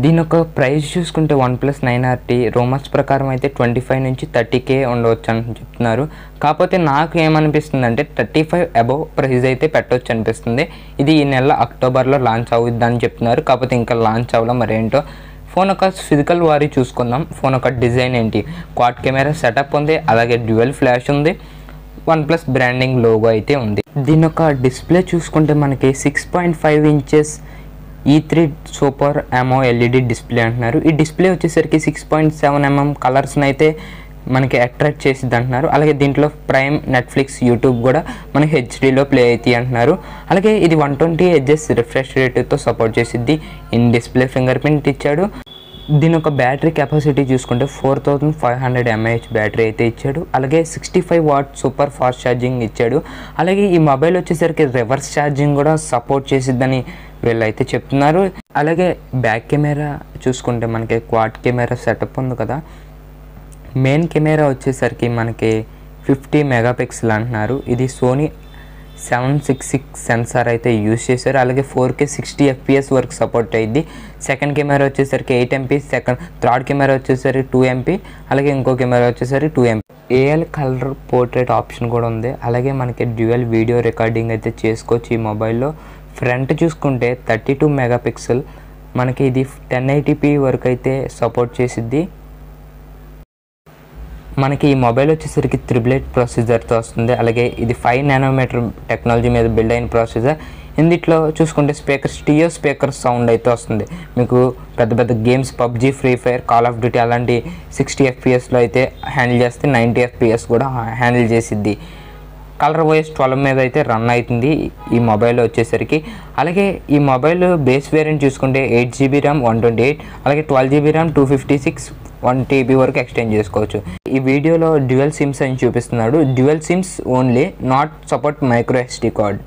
దీని యొక్క ప్రైస్ చూసుకుంటే OnePlus9RT రూమర్స్ ప్రకారం అయితే 25 నుంచి 30K ఉండవచ్చు అని చెప్తున్నారు. కాకపోతే నాకు ఏమనిపిస్తుంది అంటే 35 అబవ్ ప్రైస్ అయితే పెట్టవచ్చు అనిపిస్తుంది. ఇది ఈ నెల అక్టోబర్లో లాంచ్ అవుద్దని చెప్తున్నారు. కాకపోతే ఇంకా లాంచ్ అవ్వడం మరేంటో. ఫోన్ యొక్క ఫిజికల్ వారీ చూసుకుందాం. ఫోన్ యొక్క డిజైన్ ఏంటి, క్వాడ్ కెమెరా సెటప్ ఉంది, అలాగే డ్యూయల్ ఫ్లాష్ ఉంది, OnePlus బ్రాండింగ్ లోగో అయితే ఉంది. దీని యొక్క డిస్ప్లే చూసుకుంటే మనకి 6.5 inches E3 super AMO LED display అంటున్నారు. ఈ డిస్ప్లే వచ్చేసరికి 6.7 mm కలర్స్ని అయితే మనకి అట్రాక్ట్ చేసిద్ది అంటున్నారు. అలాగే దీంట్లో ప్రైమ్, నెట్ఫ్లిక్స్, యూట్యూబ్ కూడా మనకి హెచ్డీలో ప్లే అవుతాయి అంటున్నారు. అలాగే ఇది 120 Hz రిఫ్రెష్ రేట్తో సపోర్ట్ చేసిద్ది. ఇన్ డిస్ప్లే ఫింగర్ ప్రింట్ ఇచ్చాడు. దీని యొక్క బ్యాటరీ కెపాసిటీ చూసుకుంటే 4500 mAh బ్యాటరీ అయితే ఇచ్చాడు. అలాగే 65 వాట్ సూపర్ ఫాస్ట్ ఛార్జింగ్ ఇచ్చాడు. అలాగే ఈ మొబైల్ వచ్చేసరికి రివర్స్ ఛార్జింగ్ కూడా సపోర్ట్ చేసిద్దని వీళ్ళైతే చెప్తున్నారు. అలాగే బ్యాక్ కెమెరా చూసుకుంటే మనకి క్వాడ్ కెమెరా సెటప్ ఉంది కదా, మెయిన్ కెమెరా వచ్చేసరికి మనకి 50 మెగాపిక్సెల్ అంటున్నారు. ఇది సోనీ 766 సెన్సార్ అయితే యూజ్ చేశారు. అలాగే 4K 60 FPS వరకు సపోర్ట్ అయ్యింది. సెకండ్ కెమెరా వచ్చేసరికి 8 MP, థర్డ్ కెమెరా వచ్చేసరికి 2 MP, అలాగే ఇంకో కెమెరా వచ్చేసరికి 2 MP. AL colour portrait option కూడా ఉంది. అలాగే మనకి డ్యూయల్ వీడియో రికార్డింగ్ అయితే చేసుకోవచ్చు ఈ మొబైల్లో. ఫ్రంట్ చూసుకుంటే 32 మెగాపిక్సెల్, మనకి ఇది 1080p వరకు అయితే సపోర్ట్ చేసిద్ది. మనకి ఈ మొబైల్ వచ్చేసరికి 888 ప్రాసెసర్తో వస్తుంది. అలాగే ఇది 5 నానోమీటర్ టెక్నాలజీ మీద బిల్డ్ అయిన ప్రాసెసర్. ఇందులో చూసుకుంటే స్టీరియో స్పీకర్ సౌండ్ అయితే వస్తుంది. మీకు పెద్ద పెద్ద games PUBG, free fire, call of duty అలాంటి 60 FPSలో అయితే హ్యాండిల్ చేస్తే 90 FPS కూడా హ్యాండిల్ చేసిద్ది. కలర్ OS 12 మీద అయితే రన్ అవుతుంది ఈ మొబైల్ వచ్చేసరికి. అలాగే ఈ మొబైల్ బేస్ వేరియంట్ చూసుకుంటే 8GB ర్యామ్ 128, అలాగే 12GB ర్యామ్ 256, 1TB వరకు ఎక్స్టెండ్ చేసుకోవచ్చు. ఈ వీడియోలో డ్యూయల్ సిమ్స్ అని చూపిస్తున్నాడు. Dual sims only, not support micro SD card.